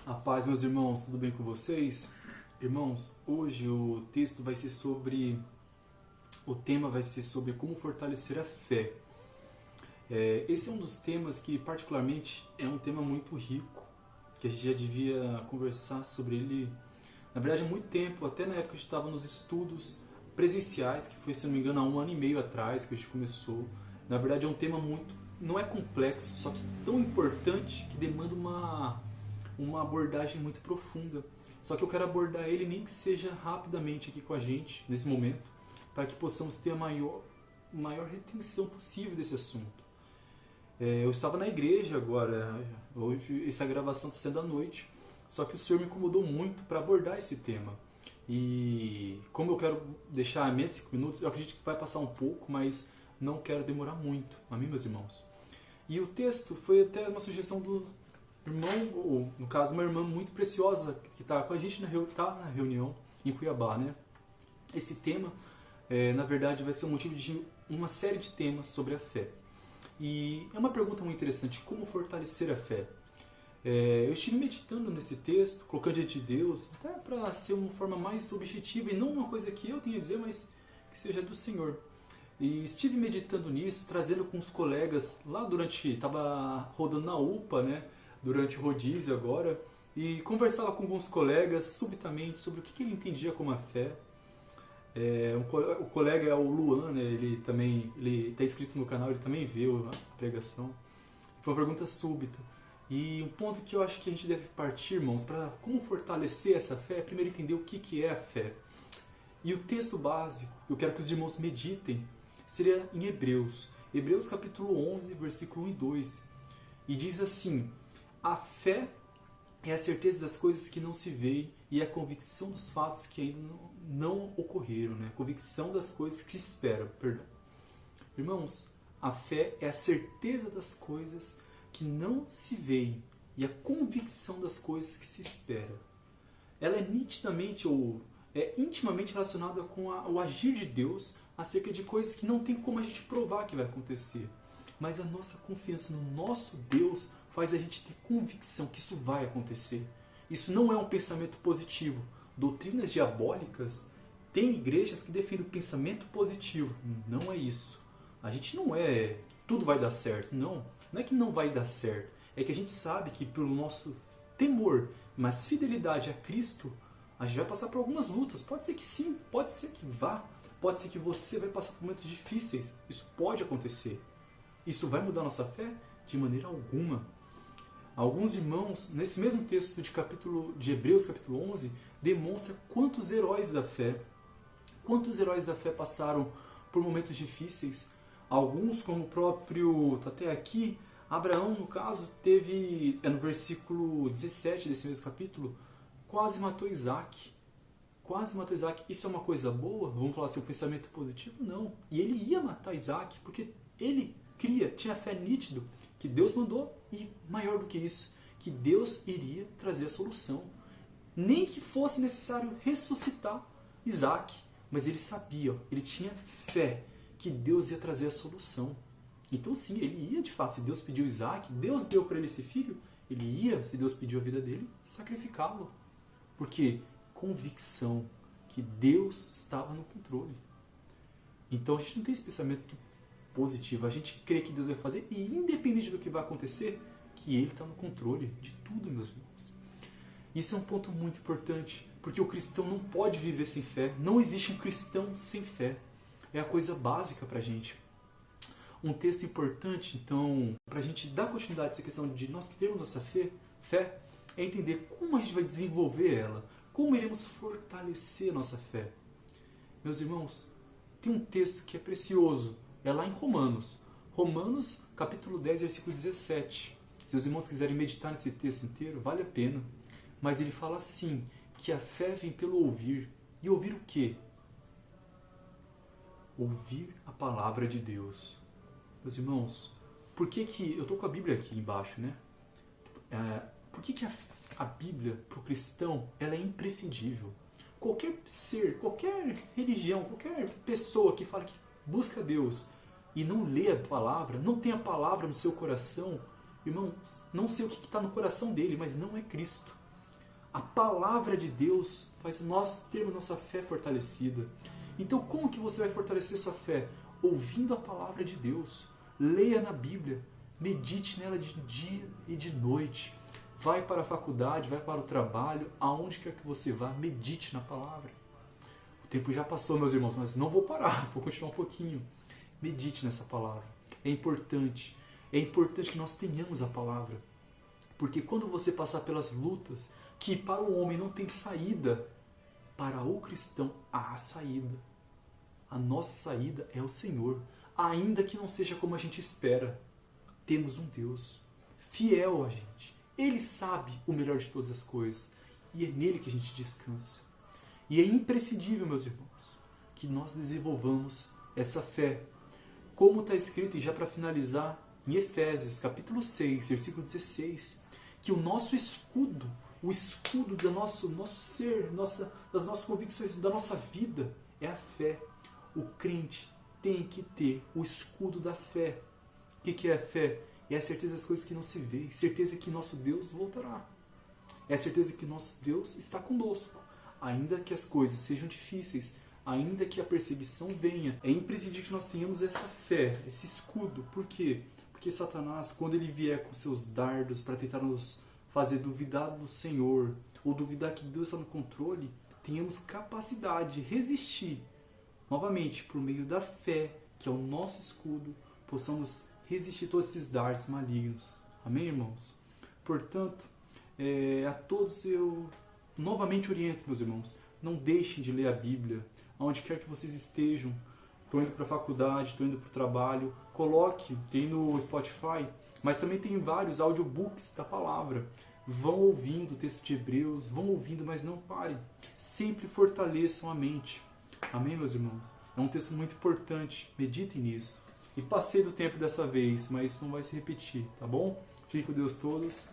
A paz, meus irmãos, tudo bem com vocês? Irmãos, hoje o texto vai ser sobre... O tema vai ser sobre como fortalecer a fé. Esse é um dos temas que, particularmente, é um tema muito rico, que a gente já devia conversar sobre ele, na verdade, há muito tempo, até na época que a gente estava nos estudos presenciais, que foi, se não me engano, há 1 ano e meio atrás que a gente começou. Na verdade, é um tema muito... não é complexo, só que tão importante que demanda uma abordagem muito profunda. Só que eu quero abordar ele nem que seja rapidamente aqui com a gente, nesse momento, para que possamos ter a maior retenção possível desse assunto. Eu estava na igreja agora, hoje essa gravação está sendo à noite, só que o Senhor me incomodou muito para abordar esse tema. E como eu quero deixar a menos de 5 minutos, eu acredito que vai passar um pouco, mas não quero demorar muito. Amém, meus irmãos? E o texto foi até uma sugestão do irmão, ou no caso uma irmã muito preciosa que está com a gente na reunião em Cuiabá, né? Esse tema, na verdade, vai ser o motivo de uma série de temas sobre a fé. E é uma pergunta muito interessante, como fortalecer a fé? Eu estive meditando nesse texto, colocando diante de Deus, até para ser uma forma mais objetiva e não uma coisa que eu tenha a dizer, mas que seja do Senhor. E estive meditando nisso, trazendo com os colegas lá estava rodando na UPA, né? Durante o rodízio agora, e conversava com alguns colegas subitamente sobre o que ele entendia como a fé. O colega é o Luan, né? Ele está inscrito no canal, ele também viu a pregação. Foi uma pergunta súbita. E um ponto que eu acho que a gente deve partir, irmãos, para como fortalecer essa fé, é primeiro entender o que é a fé. E o texto básico, eu quero que os irmãos meditem, seria em Hebreus. Hebreus capítulo 11, versículo 1 e 2. E diz assim: a fé é a certeza das coisas que não se veem e a convicção dos fatos que ainda não ocorreram, né? A convicção das coisas que se esperam, perdão. Irmãos, a fé é a certeza das coisas que não se veem e a convicção das coisas que se esperam. Ela é nitidamente ou é intimamente relacionada com o agir de Deus acerca de coisas que não tem como a gente provar que vai acontecer. Mas a nossa confiança no nosso Deus faz a gente ter convicção que isso vai acontecer. Isso não é um pensamento positivo. Doutrinas diabólicas, tem igrejas que defendem o pensamento positivo. Não é isso. A gente não é tudo vai dar certo. Não é que não vai dar certo. É que a gente sabe que pelo nosso temor, mas fidelidade a Cristo, a gente vai passar por algumas lutas. Pode ser que sim, pode ser que vá. Pode ser que você vai passar por momentos difíceis. Isso pode acontecer. Isso vai mudar a nossa fé? De maneira alguma. Alguns irmãos, nesse mesmo texto de Hebreus capítulo 11, demonstra quantos heróis da fé passaram por momentos difíceis. Alguns, como o próprio, até aqui, Abraão, no caso, teve, no versículo 17 desse mesmo capítulo, quase matou Isaac. Isso é uma coisa boa? Vamos falar assim, um pensamento positivo? Não. E ele ia matar Isaac, porque ele tinha fé nítido que Deus mandou e, maior do que isso, que Deus iria trazer a solução. Nem que fosse necessário ressuscitar Isaac, mas ele sabia, ele tinha fé que Deus ia trazer a solução. Então sim, ele ia de fato, se Deus pediu Isaac, Deus deu para ele esse filho, ele ia, se Deus pediu a vida dele, sacrificá-lo. Porque convicção que Deus estava no controle. Então a gente não tem esse pensamento positivo, a gente crê que Deus vai fazer e independente do que vai acontecer, que Ele está no controle de tudo, meus irmãos. Isso é um ponto muito importante, porque o cristão não pode viver sem fé, não existe um cristão sem fé, é a coisa básica para a gente. Um texto importante, então, para a gente dar continuidade a essa questão de nós termos essa fé, é entender como a gente vai desenvolver ela, como iremos fortalecer a nossa fé. Meus irmãos, tem um texto que é precioso, é lá em Romanos capítulo 10, versículo 17. Se os irmãos quiserem meditar nesse texto inteiro, vale a pena. Mas ele fala assim, que a fé vem pelo ouvir. E ouvir o quê? Ouvir a palavra de Deus. Meus irmãos, por que eu estou com a Bíblia aqui embaixo, né? Por que a Bíblia, para o cristão, ela é imprescindível? Qualquer ser, qualquer religião, qualquer pessoa que fala que busca Deus e não lê a palavra, não tem a palavra no seu coração, irmão, não sei o que está no coração dele, mas não é Cristo. A palavra de Deus faz nós termos nossa fé fortalecida. Então como que você vai fortalecer sua fé? Ouvindo a palavra de Deus. Leia na Bíblia. Medite nela de dia e de noite. Vai para a faculdade, vai para o trabalho, aonde quer que você vá, medite na palavra. O tempo já passou, meus irmãos, mas não vou parar, vou continuar um pouquinho. Medite nessa palavra. É importante que nós tenhamos a palavra. Porque quando você passar pelas lutas, que para o homem não tem saída, para o cristão há saída. A nossa saída é o Senhor, ainda que não seja como a gente espera. Temos um Deus fiel a gente. Ele sabe o melhor de todas as coisas e é nele que a gente descansa. E é imprescindível, meus irmãos, que nós desenvolvamos essa fé. Como está escrito, e já para finalizar, em Efésios, capítulo 6, versículo 16, que o nosso escudo, o escudo do nosso ser, das nossas convicções, da nossa vida, é a fé. O crente tem que ter o escudo da fé. O que é a fé? É a certeza das coisas que não se vê, certeza que nosso Deus voltará. É a certeza que nosso Deus está conosco, ainda que as coisas sejam difíceis, ainda que a perseguição venha. É imprescindível que nós tenhamos essa fé, esse escudo. Por quê? Porque Satanás, quando ele vier com seus dardos para tentar nos fazer duvidar do Senhor, ou duvidar que Deus está no controle, tenhamos capacidade de resistir. Novamente, por meio da fé, que é o nosso escudo, possamos resistir a todos esses dardos malignos. Amém, irmãos? Portanto, a todos eu novamente oriento, meus irmãos, não deixem de ler a Bíblia, aonde quer que vocês estejam. Estou indo para a faculdade, estou indo para o trabalho, coloque, tem no Spotify, mas também tem vários audiobooks da palavra. Vão ouvindo o texto de Hebreus, vão ouvindo, mas não parem. Sempre fortaleçam a mente. Amém, meus irmãos? É um texto muito importante, meditem nisso. E passei do tempo dessa vez, mas isso não vai se repetir, tá bom? Fique com Deus todos.